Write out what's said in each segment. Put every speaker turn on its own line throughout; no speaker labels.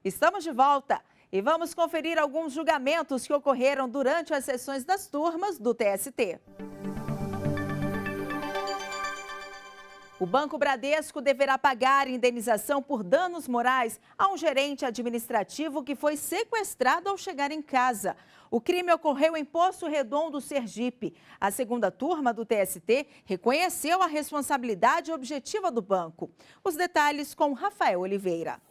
Estamos de volta e vamos conferir alguns julgamentos que ocorreram durante as sessões das turmas do TST. O Banco Bradesco deverá pagar indenização por danos morais a um gerente administrativo que foi sequestrado ao chegar em casa. O crime ocorreu em Poço Redondo, Sergipe. A segunda turma do TST reconheceu a responsabilidade objetiva do banco. Os detalhes com Rafael Oliveira.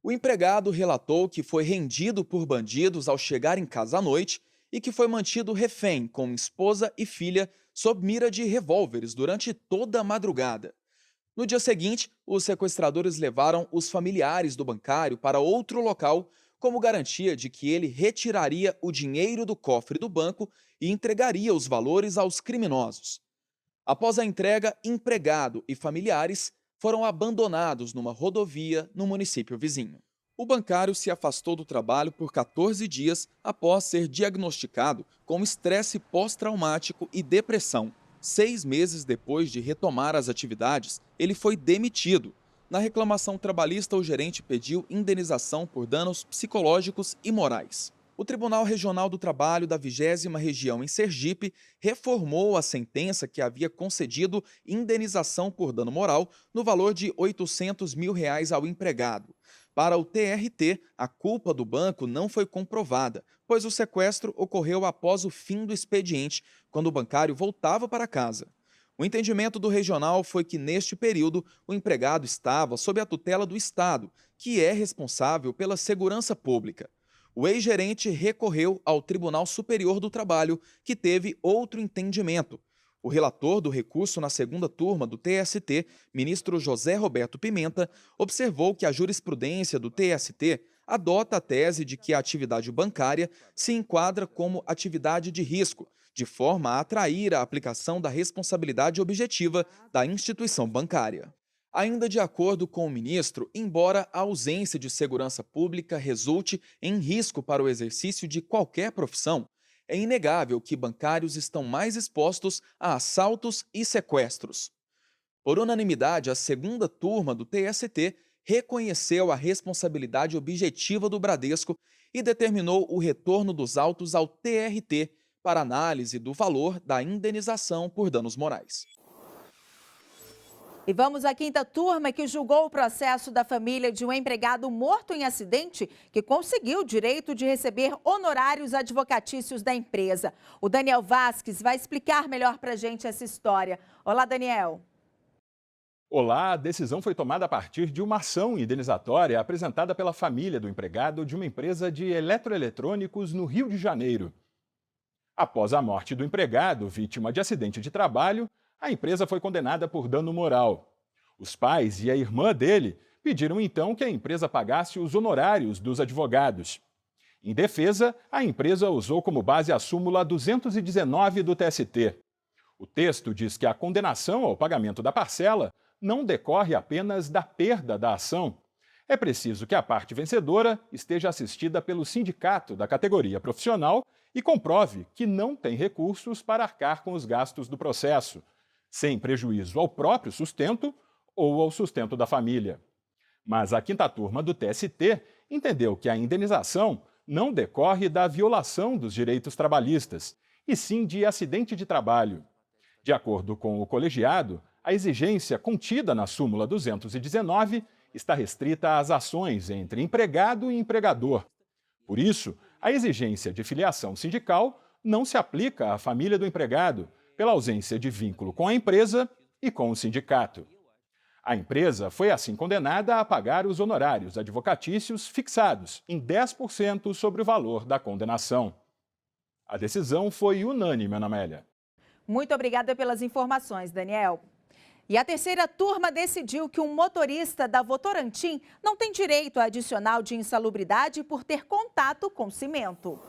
O empregado relatou que foi rendido por bandidos ao chegar em casa à noite e que foi mantido refém com esposa e filha sob mira de revólveres durante toda a madrugada. No dia seguinte, os sequestradores levaram os familiares do bancário para outro local como garantia de que ele retiraria o dinheiro do cofre do banco e entregaria os valores aos criminosos. Após a entrega, empregado e familiares foram abandonados numa rodovia no município vizinho. O bancário se afastou do trabalho por 14 dias após ser diagnosticado com estresse pós-traumático e depressão. 6 meses depois de retomar as atividades, ele foi demitido. Na reclamação trabalhista, o gerente pediu indenização por danos psicológicos e morais. O Tribunal Regional do Trabalho da 20ª Região em Sergipe reformou a sentença que havia concedido indenização por dano moral no valor de R$ 800 mil ao empregado. Para o TRT, a culpa do banco não foi comprovada, pois o sequestro ocorreu após o fim do expediente, quando o bancário voltava para casa. O entendimento do regional foi que, neste período, o empregado estava sob a tutela do Estado, que é responsável pela segurança pública. O ex-gerente recorreu ao Tribunal Superior do Trabalho, que teve outro entendimento. O relator do recurso na segunda turma do TST, ministro José Roberto Pimenta, observou que a jurisprudência do TST adota a tese de que a atividade bancária se enquadra como atividade de risco, de forma a atrair a aplicação da responsabilidade objetiva da instituição bancária. Ainda de acordo com o ministro, embora a ausência de segurança pública resulte em risco para o exercício de qualquer profissão, é inegável que bancários estão mais expostos a assaltos e sequestros. Por unanimidade, a segunda turma do TST reconheceu a responsabilidade objetiva do Bradesco e determinou o retorno dos autos ao TRT para análise do valor da indenização por danos morais.
E vamos à quinta turma que julgou o processo da família de um empregado morto em acidente que conseguiu o direito de receber honorários advocatícios da empresa. O Daniel Vasques vai explicar melhor para a gente essa história. Olá, Daniel.
Olá, a decisão foi tomada a partir de uma ação indenizatória apresentada pela família do empregado de uma empresa de eletroeletrônicos no Rio de Janeiro. Após a morte do empregado, vítima de acidente de trabalho, a empresa foi condenada por dano moral. Os pais e a irmã dele pediram então que a empresa pagasse os honorários dos advogados. Em defesa, a empresa usou como base a súmula 219 do TST. O texto diz que a condenação ao pagamento da parcela não decorre apenas da perda da ação. É preciso que a parte vencedora esteja assistida pelo sindicato da categoria profissional e comprove que não tem recursos para arcar com os gastos do processo, sem prejuízo ao próprio sustento ou ao sustento da família. Mas a quinta turma do TST entendeu que a indenização não decorre da violação dos direitos trabalhistas, e sim de acidente de trabalho. De acordo com o colegiado, a exigência contida na súmula 219 está restrita às ações entre empregado e empregador. Por isso, a exigência de filiação sindical não se aplica à família do empregado, pela ausência de vínculo com a empresa e com o sindicato. A empresa foi assim condenada a pagar os honorários advocatícios fixados em 10% sobre o valor da condenação. A decisão foi unânime, Ana Amélia.
Muito obrigada pelas informações, Daniel. E a terceira turma decidiu que um motorista da Votorantim não tem direito a adicional de insalubridade por ter contato com cimento.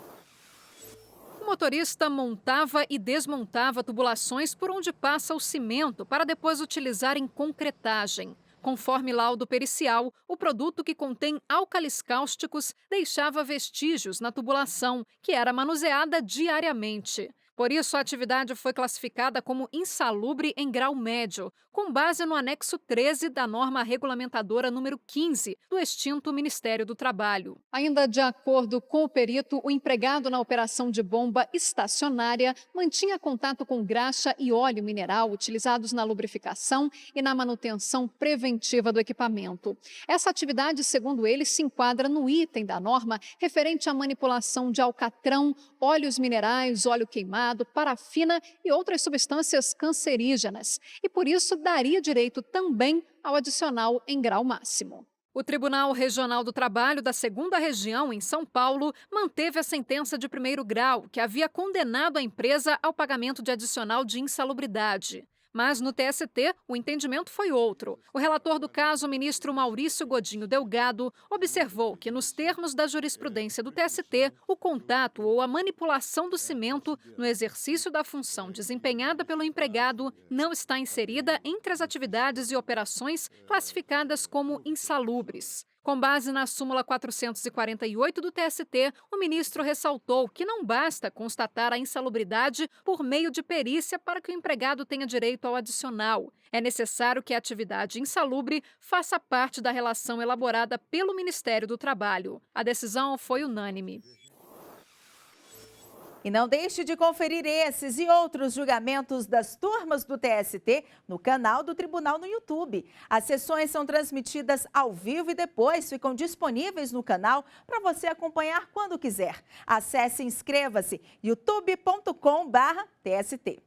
O motorista montava e desmontava tubulações por onde passa o cimento para depois utilizar em concretagem. Conforme laudo pericial, o produto que contém álcalis cáusticos deixava vestígios na tubulação, que era manuseada diariamente. Por isso, a atividade foi classificada como insalubre em grau médio, com base no anexo 13 da norma regulamentadora número 15 do extinto Ministério do Trabalho. Ainda de acordo com o perito, o empregado na operação de bomba estacionária mantinha contato com graxa e óleo mineral utilizados na lubrificação e na manutenção preventiva do equipamento. Essa atividade, segundo ele, se enquadra no item da norma referente à manipulação de alcatrão, óleos minerais, óleo queimado, parafina e outras substâncias cancerígenas, e por isso daria direito também ao adicional em grau máximo. O Tribunal Regional do Trabalho da 2ª Região, em São Paulo, manteve a sentença de 1º grau, que havia condenado a empresa ao pagamento de adicional de insalubridade. Mas no TST, o entendimento foi outro. O relator do caso, o ministro Maurício Godinho Delgado, observou que, nos termos da jurisprudência do TST, o contato ou a manipulação do cimento no exercício da função desempenhada pelo empregado não está inserida entre as atividades e operações classificadas como insalubres. Com base na súmula 448 do TST, o ministro ressaltou que não basta constatar a insalubridade por meio de perícia para que o empregado tenha direito ao adicional. É necessário que a atividade insalubre faça parte da relação elaborada pelo Ministério do Trabalho. A decisão foi unânime.
E não deixe de conferir esses e outros julgamentos das turmas do TST no canal do Tribunal no YouTube. As sessões são transmitidas ao vivo e depois ficam disponíveis no canal para você acompanhar quando quiser. Acesse e inscreva-se youtube.com/TST.